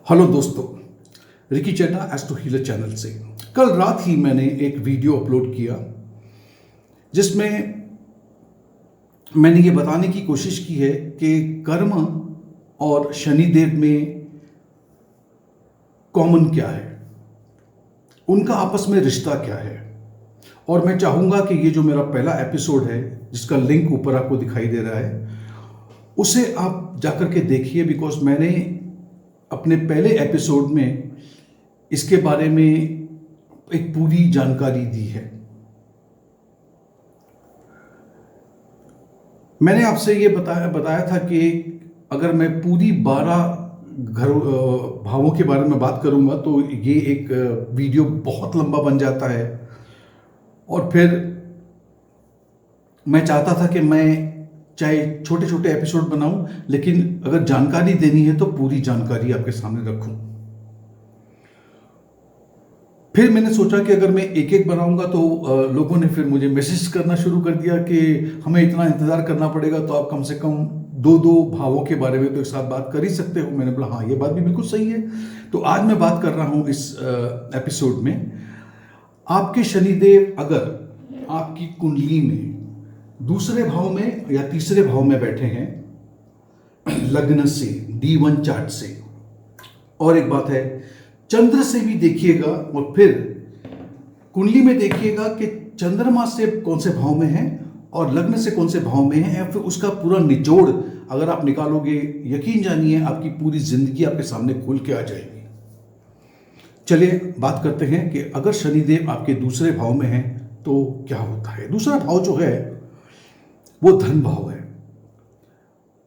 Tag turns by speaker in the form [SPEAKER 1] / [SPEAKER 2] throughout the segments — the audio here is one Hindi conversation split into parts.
[SPEAKER 1] हेलो दोस्तों, Ricky Chadha astro healer channel से कल रात ही मैंने एक वीडियो अपलोड किया जिसमें मैंने ये बताने की कोशिश की है कि कर्म और शनिदेव में कॉमन क्या है, उनका आपस में रिश्ता क्या है। और मैं चाहूँगा कि ये जो मेरा पहला एपिसोड है जिसका लिंक ऊपर आपको दिखाई दे रहा है उसे आप जाकर के देखिए, बिकॉज मैंने अपने पहले एपिसोड में इसके बारे में एक पूरी जानकारी दी है। मैंने आपसे ये बताया था कि अगर मैं पूरी 12 भावों के बारे में बात करूंगा तो ये एक वीडियो बहुत लंबा बन जाता है, और फिर मैं चाहता था कि मैं चाहे छोटे छोटे एपिसोड बनाऊं, लेकिन अगर जानकारी देनी है तो पूरी जानकारी आपके सामने रखूं। फिर मैंने सोचा कि अगर मैं एक एक बनाऊंगा तो लोगों ने फिर मुझे मैसेज करना शुरू कर दिया कि हमें इतना इंतजार करना पड़ेगा, तो आप कम से कम दो दो भावों के बारे में तो एक साथ बात कर ही सकते हो। मैंने बोला हाँ, ये बात भी बिल्कुल सही है। तो आज मैं बात कर रहा हूं इस एपिसोड में, आपके शनिदेव अगर आपकी कुंडली में दूसरे भाव में या तीसरे भाव में बैठे हैं लग्न से, D1 चार्ट से, और एक बात है चंद्र से भी देखिएगा, और फिर कुंडली में देखिएगा कि चंद्रमा से कौन से भाव में है और लग्न से कौन से भाव में है, या फिर उसका पूरा निचोड़ अगर आप निकालोगे, यकीन जानिए आपकी पूरी जिंदगी आपके सामने खुल के आ जाएगी। चलिए बात करते हैं कि अगर शनिदेव आपके दूसरे भाव में है तो क्या होता है। दूसरा भाव जो है वो धन भाव है,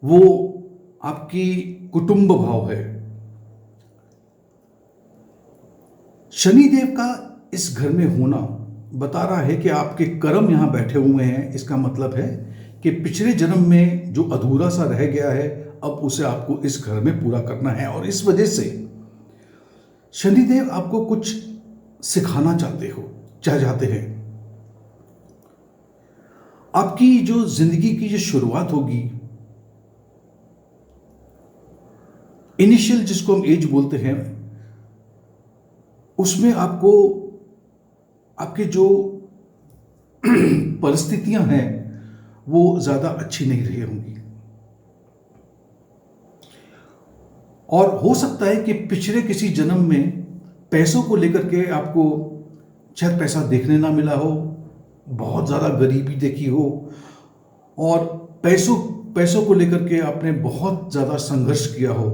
[SPEAKER 1] वो आपकी कुटुंब भाव है। शनिदेव का इस घर में होना बता रहा है कि आपके कर्म यहां बैठे हुए हैं। इसका मतलब है कि पिछले जन्म में जो अधूरा सा रह गया है अब उसे आपको इस घर में पूरा करना है, और इस वजह से शनिदेव आपको कुछ सिखाना चाहते हैं। आपकी जो जिंदगी की जो शुरुआत होगी, इनिशियल जिसको हम एज बोलते हैं, उसमें आपको आपके जो परिस्थितियां हैं वो ज्यादा अच्छी नहीं रही होंगी, और हो सकता है कि पिछले किसी जन्म में पैसों को लेकर के आपको शायद पैसा देखने ना मिला हो, बहुत ज़्यादा गरीबी देखी हो, और पैसों को लेकर के आपने बहुत ज़्यादा संघर्ष किया हो,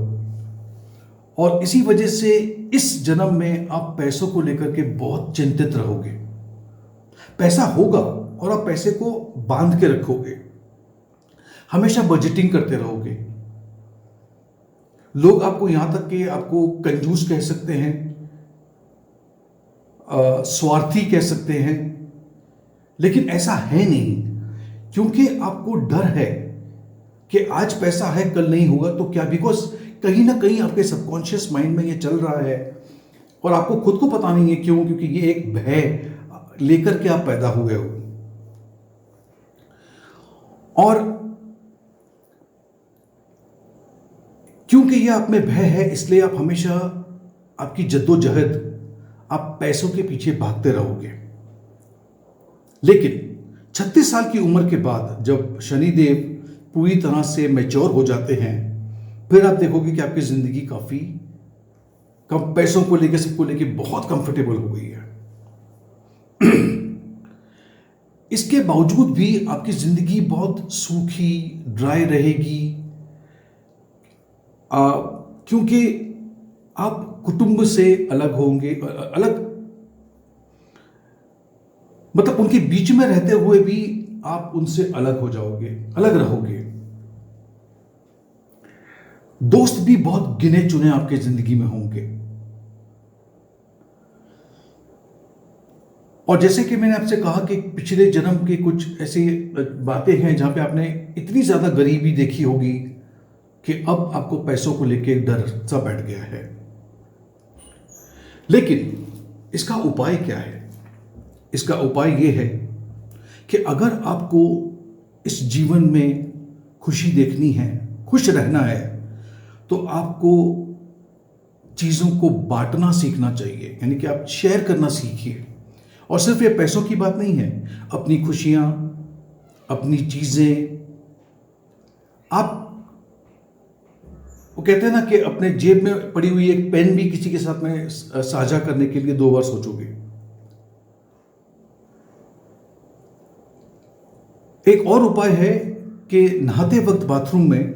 [SPEAKER 1] और इसी वजह से इस जन्म में आप पैसों को लेकर के बहुत चिंतित रहोगे। पैसा होगा और आप पैसे को बांध के रखोगे, हमेशा बजटिंग करते रहोगे। लोग आपको यहां तक कि आपको कंजूस कह सकते हैं, स्वार्थी कह सकते हैं, लेकिन ऐसा है नहीं, क्योंकि आपको डर है कि आज पैसा है कल नहीं होगा तो क्या, बिकॉज कहीं ना कहीं आपके सबकॉन्शियस माइंड में ये चल रहा है और आपको खुद को पता नहीं है क्यों, क्योंकि ये एक भय लेकर के आप पैदा हुए हो। और क्योंकि ये आप में भय है, इसलिए आप हमेशा आपकी जद्दोजहद, आप पैसों के पीछे भागते रहोगे। लेकिन 36 साल की उम्र के बाद जब शनिदेव पूरी तरह से मैच्योर हो जाते हैं, फिर आप देखोगे कि आपकी जिंदगी काफी कम पैसों को लेकर, सबको लेकर बहुत कंफर्टेबल हो गई है। इसके बावजूद भी आपकी जिंदगी बहुत सूखी, ड्राई रहेगी, क्योंकि आप कुटुंब से अलग होंगे, मतलब उनके बीच में रहते हुए भी आप उनसे अलग हो जाओगे, अलग रहोगे। दोस्त भी बहुत गिने चुने आपके जिंदगी में होंगे। और जैसे कि मैंने आपसे कहा कि पिछले जन्म के कुछ ऐसी बातें हैं जहां पे आपने इतनी ज्यादा गरीबी देखी होगी कि अब आपको पैसों को लेके डर सा बैठ गया है। लेकिन इसका उपाय क्या है? इसका उपाय यह है कि अगर आपको इस जीवन में खुशी देखनी है, खुश रहना है, तो आपको चीज़ों को बांटना सीखना चाहिए, यानी कि आप शेयर करना सीखिए। और सिर्फ ये पैसों की बात नहीं है, अपनी खुशियाँ, अपनी चीज़ें, आप वो कहते हैं ना कि अपने जेब में पड़ी हुई एक पेन भी किसी के साथ में साझा करने के लिए 2 बार सोचोगे। एक और उपाय है कि नहाते वक्त बाथरूम में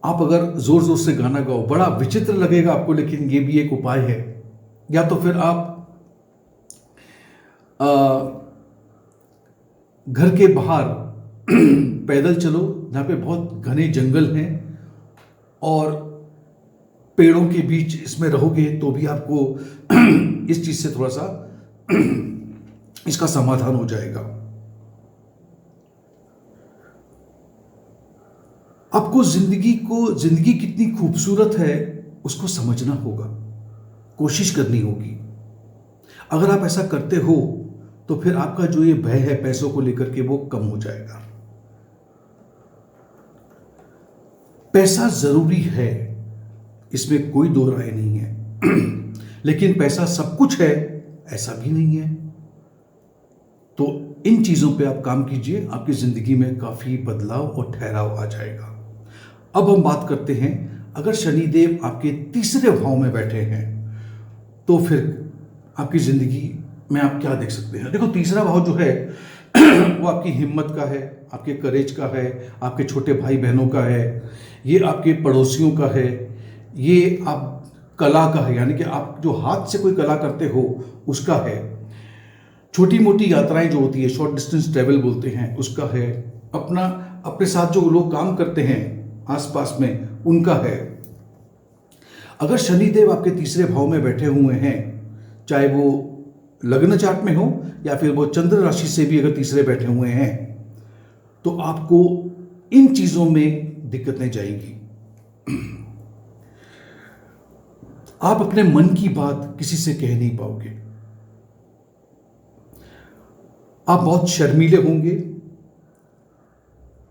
[SPEAKER 1] आप अगर जोर जोर से गाना गाओ, बड़ा विचित्र लगेगा आपको, लेकिन ये भी एक उपाय है। या तो फिर आप घर के बाहर पैदल चलो, जहाँ पे बहुत घने जंगल हैं, और पेड़ों के बीच इसमें रहोगे तो भी आपको इस चीज से थोड़ा सा इसका समाधान हो जाएगा। आपको जिंदगी कितनी खूबसूरत है उसको समझना होगा, कोशिश करनी होगी। अगर आप ऐसा करते हो तो फिर आपका जो ये भय है पैसों को लेकर के वो कम हो जाएगा। पैसा जरूरी है, इसमें कोई दो राय नहीं है लेकिन पैसा सब कुछ है ऐसा भी नहीं है। तो इन चीजों पे आप काम कीजिए, आपकी जिंदगी में काफी बदलाव और ठहराव आ जाएगा। अब हम बात करते हैं, अगर शनिदेव आपके तीसरे भाव में बैठे हैं तो फिर आपकी जिंदगी में आप क्या देख सकते हैं। देखो, तीसरा भाव जो है वो आपकी हिम्मत का है, आपके करेज का है, आपके छोटे भाई बहनों का है, ये आपके पड़ोसियों का है, ये आप कला का है, यानी कि आप जो हाथ से कोई कला करते हो उसका है। छोटी मोटी यात्राएं जो होती है, शॉर्ट डिस्टेंस ट्रेवल बोलते हैं, उसका है। अपने साथ जो लोग काम करते हैं आसपास में, उनका है। अगर शनिदेव आपके तीसरे भाव में बैठे हुए हैं, चाहे वो लग्न चार्ट में हो या फिर वो चंद्र राशि से भी अगर तीसरे बैठे हुए हैं, तो आपको इन चीजों में दिक्कतें जाएंगी। आप अपने मन की बात किसी से कह नहीं पाओगे, आप बहुत शर्मीले होंगे,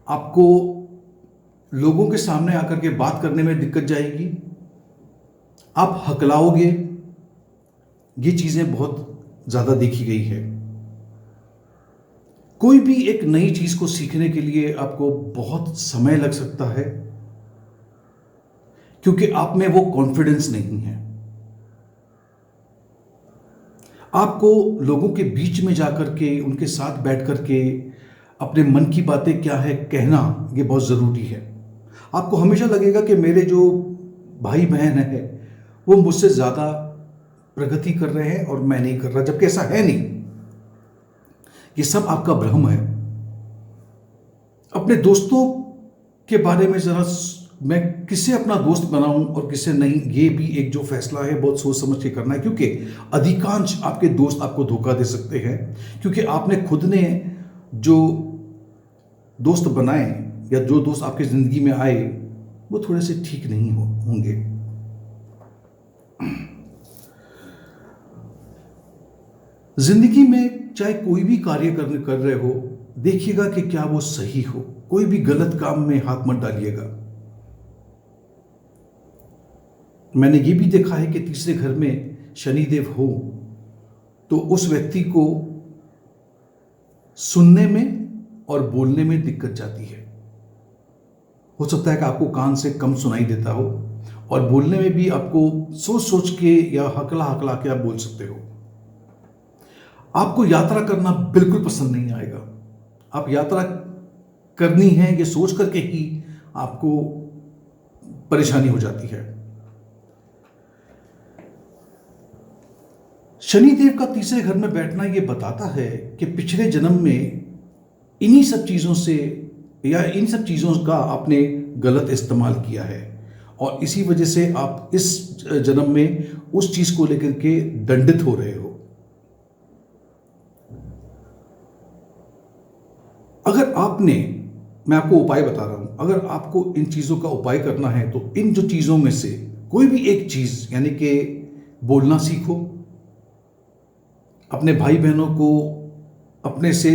[SPEAKER 1] आपको लोगों के सामने आकर के बात करने में दिक्कत जाएगी, आप हकलाओगे। ये चीजें बहुत ज्यादा देखी गई है। कोई भी एक नई चीज को सीखने के लिए आपको बहुत समय लग सकता है, क्योंकि आप में वो कॉन्फिडेंस नहीं है। आपको लोगों के बीच में जाकर के, उनके साथ बैठ कर के अपने मन की बातें क्या है कहना, ये बहुत जरूरी है। आपको हमेशा लगेगा कि मेरे जो भाई बहन है वो मुझसे ज्यादा प्रगति कर रहे हैं और मैं नहीं कर रहा, जबकि ऐसा है नहीं। ये सब आपका भ्रम है। अपने दोस्तों के बारे में जरा, मैं किसे अपना दोस्त बनाऊं और किसे नहीं, ये भी एक जो फैसला है बहुत सोच समझ के करना है, क्योंकि अधिकांश आपके दोस्त आपको धोखा दे सकते हैं, क्योंकि आपने खुद ने जो दोस्त बनाए या जो दोस्त आपकी जिंदगी में आए वो थोड़े से ठीक नहीं होंगे। जिंदगी में चाहे कोई भी कार्य कर रहे हो, देखिएगा कि क्या वो सही हो। कोई भी गलत काम में हाथ मत डालिएगा। मैंने ये भी देखा है कि तीसरे घर में शनिदेव हो तो उस व्यक्ति को सुनने में और बोलने में दिक्कत जाती है। हो सकता है कि आपको कान से कम सुनाई देता हो और बोलने में भी आपको सोच सोच के या हकला हकला के आप बोल सकते हो। आपको यात्रा करना बिल्कुल पसंद नहीं आएगा। आप यात्रा करनी है ये सोच करके ही आपको परेशानी हो जाती है। शनिदेव का तीसरे घर में बैठना ये बताता है कि पिछले जन्म में इन्हीं सब चीजों से या इन सब चीजों का आपने गलत इस्तेमाल किया है और इसी वजह से आप इस जन्म में उस चीज को लेकर के दंडित हो रहे हो। अगर आपने, मैं आपको उपाय बता रहा हूं, अगर आपको इन चीजों का उपाय करना है तो इन जो चीजों में से कोई भी एक चीज, यानी कि बोलना सीखो, अपने भाई बहनों को अपने से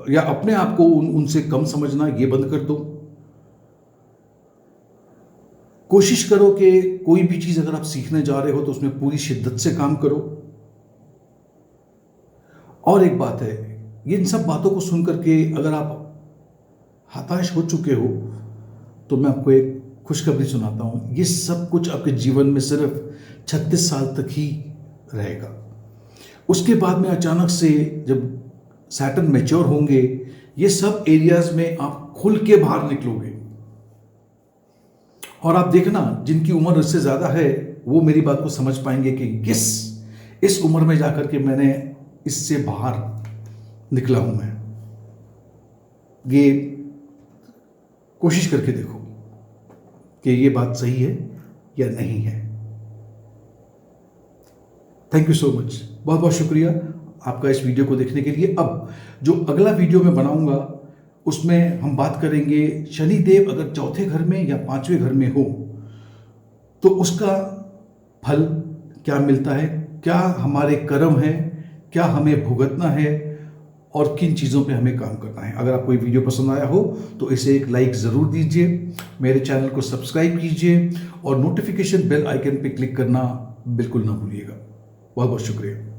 [SPEAKER 1] या अपने आप को उनसे कम समझना ये बंद कर दो। कोशिश करो कि कोई भी चीज़ अगर आप सीखने जा रहे हो तो उसमें पूरी शिद्दत से काम करो। और एक बात है, ये इन सब बातों को सुन करके अगर आप हताश हो चुके हो तो मैं आपको एक खुशखबरी सुनाता हूँ। ये सब कुछ आपके जीवन में सिर्फ 36 साल तक ही रहेगा। उसके बाद में अचानक से जब सैटर्न मैच्योर होंगे, ये सब एरियाज में आप खुल के बाहर निकलोगे। और आप देखना, जिनकी उम्र इससे ज़्यादा है वो मेरी बात को समझ पाएंगे कि इस उम्र में जाकर के मैंने इससे बाहर निकला हूं। मैं ये कोशिश करके देखो कि ये बात सही है या नहीं है। थैंक यू सो मच, बहुत बहुत शुक्रिया आपका इस वीडियो को देखने के लिए। अब जो अगला वीडियो मैं बनाऊंगा उसमें हम बात करेंगे शनिदेव अगर चौथे घर में या पांचवें घर में हो तो उसका फल क्या मिलता है, क्या हमारे कर्म है, क्या हमें भुगतना है और किन चीज़ों पे हमें काम करना है। अगर आपको ये वीडियो पसंद आया हो तो इसे एक लाइक ज़रूर दीजिए, मेरे चैनल को सब्सक्राइब कीजिए और नोटिफिकेशन बेल आइकन पे क्लिक करना बिल्कुल ना भूलिएगा। बहुत बहुत शुक्रिया।